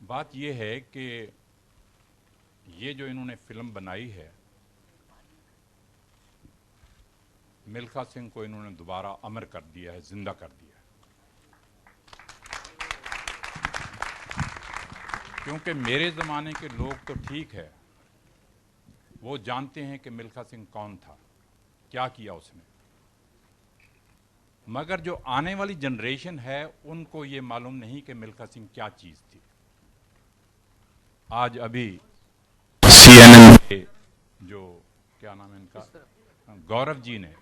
बात यह है कि ये जो इन्होंने फिल्म बनाई है, मिल्खा सिंह को इन्होंने दोबारा अमर कर दिया है, जिंदा कर दिया है। क्योंकि मेरे ज़माने के लोग तो ठीक है, वो जानते हैं कि मिल्खा सिंह कौन था, क्या किया उसने, मगर जो आने वाली जनरेशन है उनको ये मालूम नहीं कि मिल्खा सिंह क्या चीज़ थी। आज अभी CNN के जो क्या नाम है इनका, गौरव जी ने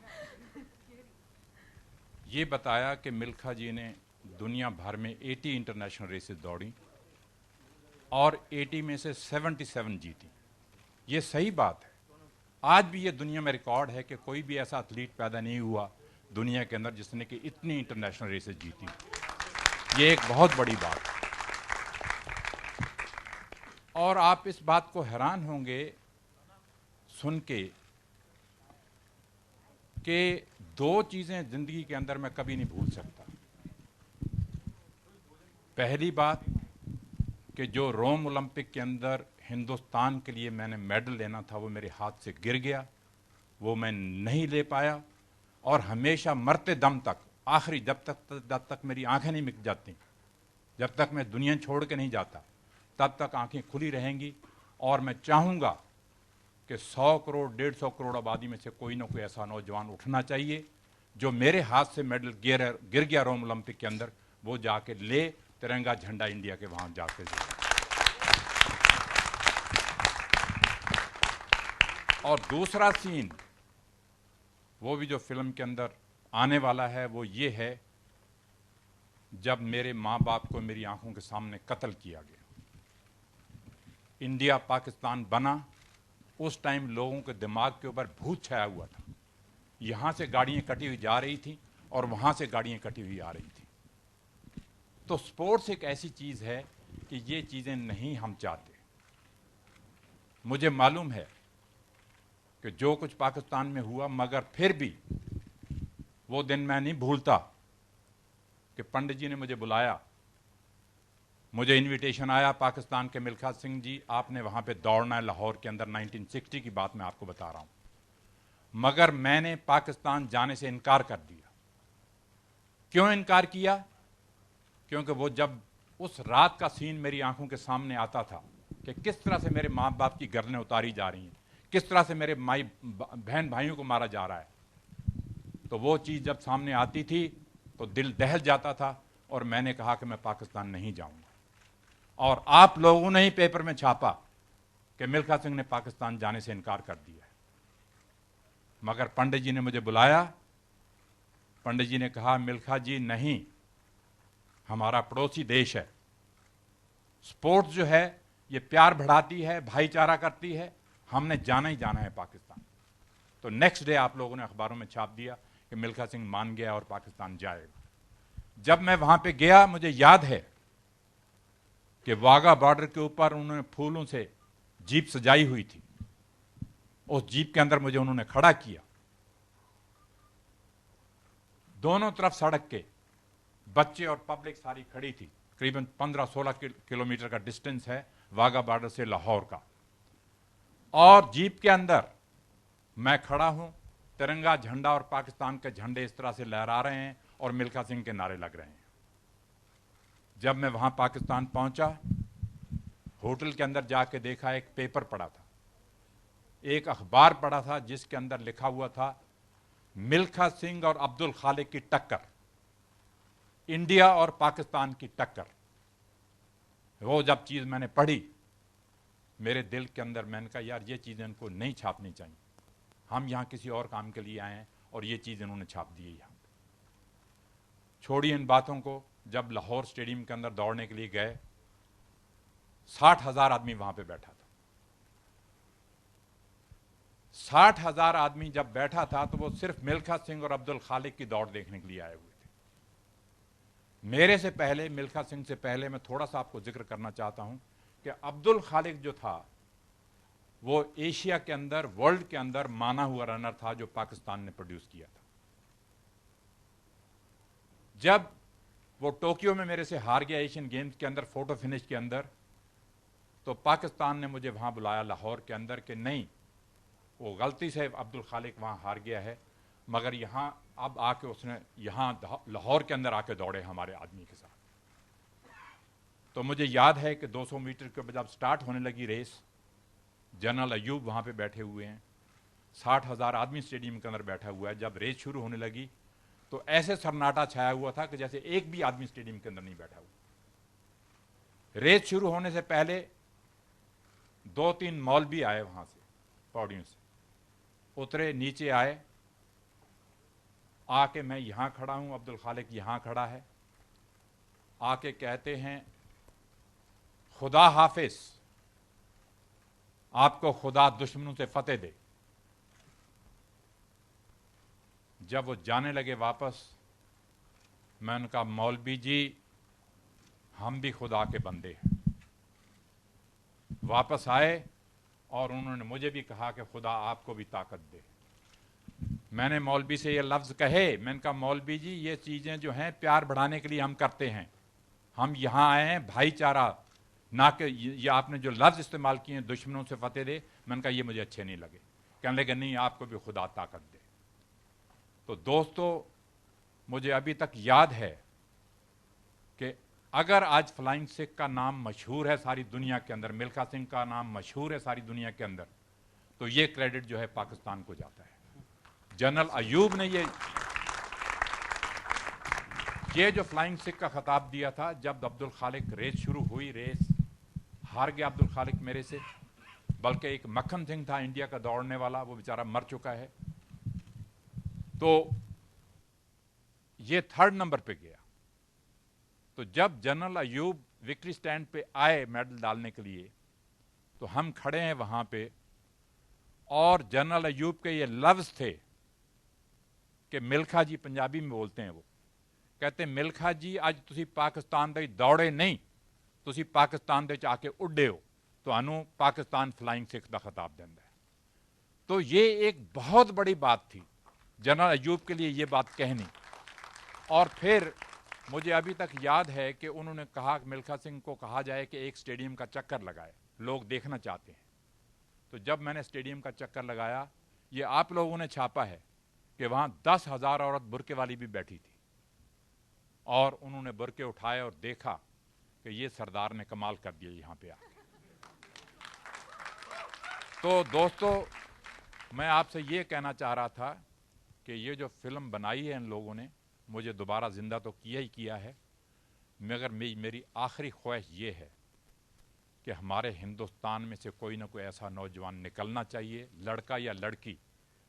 ये बताया कि मिल्खा जी ने दुनिया भर में 80 इंटरनेशनल रेसेस दौड़ी और 80 में से 77 जीती। ये सही बात है। आज भी ये दुनिया में रिकॉर्ड है कि कोई भी ऐसा एथलीट पैदा नहीं हुआ दुनिया के अंदर जिसने कि इतनी इंटरनेशनल रेसेस जीती। ये एक बहुत बड़ी बात है। और आप इस बात को हैरान होंगे सुन के कि दो चीज़ें ज़िंदगी के अंदर मैं कभी नहीं भूल सकता। पहली बात कि जो रोम ओलंपिक के अंदर हिंदुस्तान के लिए मैंने मेडल लेना था वो मेरे हाथ से गिर गया, वो मैं नहीं ले पाया। और हमेशा मरते दम तक, आखिरी जब तक मेरी आंखें नहीं मिट जाती, जब तक मैं दुनिया छोड़ के नहीं जाता, तब तक आंखें खुली रहेंगी। और मैं चाहूँगा कि 100 करोड़ 150 करोड़ आबादी में से कोई ना कोई ऐसा नौजवान उठना चाहिए जो मेरे हाथ से मेडल गिर गया रोम ओलंपिक के अंदर, वो जाके ले तिरंगा झंडा इंडिया के वहां जाके ले। और दूसरा सीन वो भी जो फिल्म के अंदर आने वाला है वो ये है, जब मेरे माँ बाप को मेरी आंखों के सामने कत्ल किया गया। इंडिया पाकिस्तान बना, उस टाइम लोगों के दिमाग के ऊपर भूत छाया हुआ था। यहां से गाड़ियां कटी हुई जा रही थी और वहां से गाड़ियां कटी हुई आ रही थी। तो स्पोर्ट्स एक ऐसी चीज है कि ये चीजें नहीं हम चाहते। मुझे मालूम है कि जो कुछ पाकिस्तान में हुआ, मगर फिर भी वो दिन मैं नहीं भूलता कि पंडित जी ने मुझे बुलाया, मुझे इनविटेशन आया पाकिस्तान के मिल्खा सिंह जी, आपने वहां पे दौड़ना है लाहौर के अंदर। 1960 की बात मैं आपको बता रहा हूं। मगर मैंने पाकिस्तान जाने से इनकार कर दिया। क्यों इनकार किया? क्योंकि वो जब उस रात का सीन मेरी आंखों के सामने आता था कि किस तरह से मेरे माँ बाप की गर्दनें उतारी जा रही हैं, किस तरह से मेरे बहन भाइयों को मारा जा रहा है, तो वो चीज़ जब सामने आती थी तो दिल दहल जाता था। और मैंने कहा कि मैं पाकिस्तान नहीं जाऊंगा। और आप लोगों ने ही पेपर में छापा कि मिल्खा सिंह ने पाकिस्तान जाने से इनकार कर दिया है। मगर पंडित जी ने मुझे बुलाया, पंडित जी ने कहा मिल्खा जी नहीं, हमारा पड़ोसी देश है, स्पोर्ट्स जो है ये प्यार बढ़ाती है, भाईचारा करती है, हमने जाना ही जाना है पाकिस्तान। तो नेक्स्ट डे आप लोगों ने अखबारों में छाप दिया कि मिल्खा सिंह मान गया और पाकिस्तान जाएगा। जब मैं वहां पे गया, मुझे याद है कि वाघा बॉर्डर के ऊपर उन्होंने फूलों से जीप सजाई हुई थी। उस जीप के अंदर मुझे उन्होंने खड़ा किया, दोनों तरफ सड़क के बच्चे और पब्लिक सारी खड़ी थी। करीबन 15-16 किलोमीटर का डिस्टेंस है वाघा बॉर्डर से लाहौर का। और जीप के अंदर मैं खड़ा हूं, तिरंगा झंडा और पाकिस्तान के झंडे इस तरह से लहरा रहे हैं और मिल्खा सिंह के नारे लग रहे हैं। जब मैं वहां पाकिस्तान पहुंचा, होटल के अंदर जाके देखा, एक पेपर पड़ा था, एक अखबार पड़ा था जिसके अंदर लिखा हुआ था मिल्खा सिंह और अब्दुल खालिक की टक्कर, इंडिया और पाकिस्तान की टक्कर। वो जब चीज मैंने पढ़ी, मेरे दिल के अंदर मैंने कहा यार ये चीजें इनको नहीं छापनी चाहिए, हम यहां किसी और काम के लिए आए हैं और ये चीज इन्होंने छाप दी है यहां। छोड़िए इन बातों को। जब लाहौर स्टेडियम के अंदर दौड़ने के लिए गए, 60,000 आदमी वहां पे बैठा था। 60,000 आदमी जब बैठा था तो वो सिर्फ मिल्खा सिंह और अब्दुल खालिक की दौड़ देखने के लिए आए हुए थे। मेरे से पहले, मिल्खा सिंह से पहले, मैं थोड़ा सा आपको जिक्र करना चाहता हूं कि अब्दुल खालिक जो था वो एशिया के अंदर, वर्ल्ड के अंदर माना हुआ रनर था जो पाकिस्तान ने प्रोड्यूस किया था। जब वो टोक्यो में मेरे से हार गया एशियन गेम्स के अंदर, फोटो फिनिश के अंदर, तो पाकिस्तान ने मुझे वहाँ बुलाया लाहौर के अंदर कि नहीं, वो गलती से अब्दुल खालिक वहाँ हार गया है, मगर यहाँ अब आके उसने यहाँ लाहौर के अंदर आके दौड़े हमारे आदमी के साथ। तो मुझे याद है कि 200 मीटर के जब स्टार्ट होने लगी रेस, जनरल अयूब वहाँ पे बैठे हुए हैं, 60,000 आदमी स्टेडियम के अंदर बैठा हुआ है। जब रेस शुरू होने लगी तो ऐसे सन्नाटा छाया हुआ था कि जैसे एक भी आदमी स्टेडियम के अंदर नहीं बैठा हुआ। रेस शुरू होने से पहले 2-3 मौलवी आए वहाँ से, पौड़ियों से उतरे, नीचे आए, आके मैं यहाँ खड़ा हूँ, अब्दुल खालिक यहाँ खड़ा है, आके कहते हैं खुदा हाफिज, आपको खुदा दुश्मनों से फतेह दे। जब वो जाने लगे वापस, मैं उनका मौलवी जी हम भी खुदा के बंदे हैं। वापस आए और उन्होंने मुझे भी कहा कि खुदा आपको भी ताकत दे। मैंने मौलवी से ये लफ्ज़ कहे, मैंने कहा मौलवी जी ये चीज़ें जो हैं प्यार बढ़ाने के लिए हम करते हैं, हम यहाँ आए हैं भाईचारा, ना कि ये आपने जो लफ्ज़ इस्तेमाल किए हैं दुश्मनों से फतेह दे, मैंने कहा ये मुझे अच्छे नहीं लगे। कहने लगे नहीं, आपको भी खुदा ताकत दे। तो दोस्तों, मुझे अभी तक याद है कि अगर आज फ्लाइंग सिख का नाम मशहूर है सारी दुनिया के अंदर, मिल्खा सिंह का नाम मशहूर है सारी दुनिया के अंदर, तो ये क्रेडिट जो है पाकिस्तान को जाता है। जनरल अयूब ने ये जो फ्लाइंग सिख का खिताब दिया था, जब अब्दुल खालिक रेस शुरू हुई, रेस हार गया अब्दुल खालिक मेरे से, बल्कि एक मक्खन सिंह था इंडिया का दौड़ने वाला, वो बेचारा मर चुका है, तो ये 3rd नंबर पे गया। तो जब जनरल अयूब विक्ट्री स्टैंड पे आए मेडल डालने के लिए, तो हम खड़े हैं वहां पे, और जनरल अयूब के ये लफ्ज थे कि मिल्खा जी, पंजाबी में बोलते हैं वो, कहते मिल्खा जी अज तुसी पाकिस्तान दे दौड़े नहीं, तुसी पाकिस्तान दे आके उड्डे हो, तो पाकिस्तान फ्लाइंग सिख का खिताब देंदा है। तो ये एक बहुत बड़ी बात थी जनरल अयूब के लिए ये बात कहनी। और फिर मुझे अभी तक याद है कि उन्होंने कहा, मिल्खा सिंह को कहा जाए कि एक स्टेडियम का चक्कर लगाए, लोग देखना चाहते हैं। तो जब मैंने स्टेडियम का चक्कर लगाया, ये आप लोगों ने छापा है कि वहाँ 10,000 औरत बुरके वाली भी बैठी थी, और उन्होंने बुरके उठाए और देखा कि ये सरदार ने कमाल कर दिया यहाँ पे आके। तो दोस्तों, मैं आपसे ये कहना चाह रहा था कि ये जो फिल्म बनाई है इन लोगों ने, मुझे दोबारा जिंदा तो किया ही किया है, मगर मेरी आखिरी ख्वाहिश ये है कि हमारे हिंदुस्तान में से कोई ना कोई ऐसा नौजवान निकलना चाहिए, लड़का या लड़की,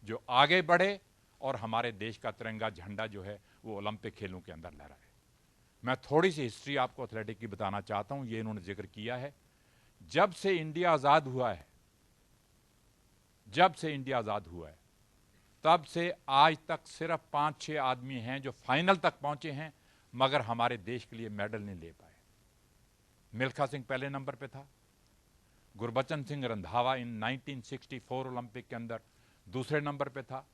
जो आगे बढ़े और हमारे देश का तिरंगा झंडा जो है वो ओलंपिक खेलों के अंदर लहराए। मैं थोड़ी सी हिस्ट्री आपको एथलेटिक की बताना चाहता हूँ, ये इन्होंने जिक्र किया है। जब से इंडिया आज़ाद हुआ है, जब से इंडिया आज़ाद हुआ है, तब से आज तक सिर्फ 5-6 आदमी हैं जो फाइनल तक पहुंचे हैं, मगर हमारे देश के लिए मेडल नहीं ले पाए। मिल्खा सिंह पहले नंबर पे था, गुरबचन सिंह रंधावा इन 1964 ओलंपिक के अंदर दूसरे नंबर पे था,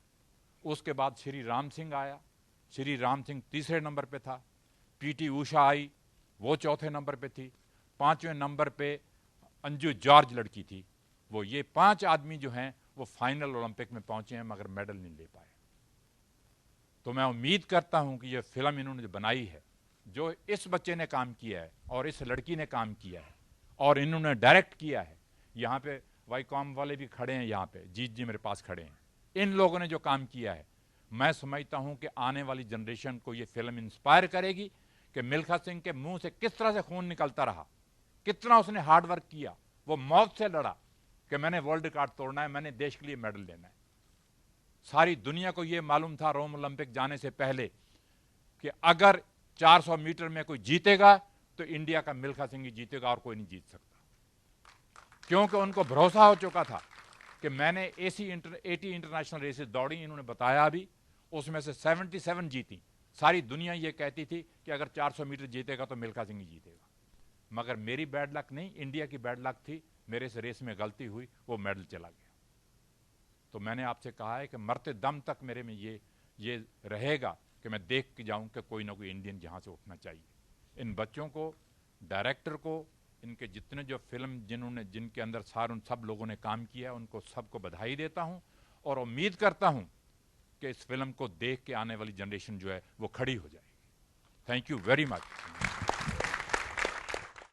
उसके बाद श्री राम सिंह आया, श्री राम सिंह तीसरे नंबर पे था, पीटी ऊषा आई, वो चौथे नंबर पे थी, 5वें नंबर पे अंजू जॉर्ज लड़की थी। वो ये 5 आदमी जो हैं वो फाइनल ओलंपिक में पहुंचे हैं, मगर मेडल नहीं ले पाए। तो मैं उम्मीद करता हूं कि ये फिल्म इन्होंने जो बनाई है, जो इस बच्चे ने काम किया है और इस लड़की ने काम किया है और इन्होंने डायरेक्ट किया है, यहाँ पे वाईकॉम वाले भी खड़े हैं, यहाँ पे जीत जी मेरे पास खड़े हैं, इन लोगों ने जो काम किया है, मैं समझता हूं कि आने वाली जनरेशन को ये फिल्म इंस्पायर करेगी कि मिल्खा सिंह के मुंह से किस तरह से खून निकलता रहा, कितना उसने हार्ड वर्क किया, वो मौत से लड़ा कि मैंने वर्ल्ड रिकॉर्ड तोड़ना है, मैंने देश के लिए मेडल लेना है। सारी दुनिया को यह मालूम था रोम ओलंपिक जाने से पहले कि अगर 400 मीटर में कोई जीतेगा तो इंडिया का मिल्खा सिंह ही जीतेगा और कोई नहीं जीत सकता, क्योंकि उनको भरोसा हो चुका था कि मैंने 80 इंटरनेशनल रेसेस दौड़ी, इन्होंने बताया अभी, उसमें से 77 जीती। सारी दुनिया ये कहती थी कि अगर 400 मीटर जीतेगा तो मिल्खा सिंह ही जीतेगा, मगर मेरी बैड लक नहीं, इंडिया की बैड लक थी, मेरे से रेस में गलती हुई, वो मेडल चला गया। तो मैंने आपसे कहा है कि मरते दम तक मेरे में ये रहेगा कि मैं देख के जाऊं कि कोई ना कोई इंडियन जहां से उठना चाहिए। इन बच्चों को, डायरेक्टर को, इनके जितने जो फिल्म जिनके अंदर सार उन सब लोगों ने काम किया, उनको सबको बधाई देता हूं और उम्मीद करता हूं कि इस फिल्म को देख के आने वाली जनरेशन जो है वो खड़ी हो जाएगी। Thank you very much.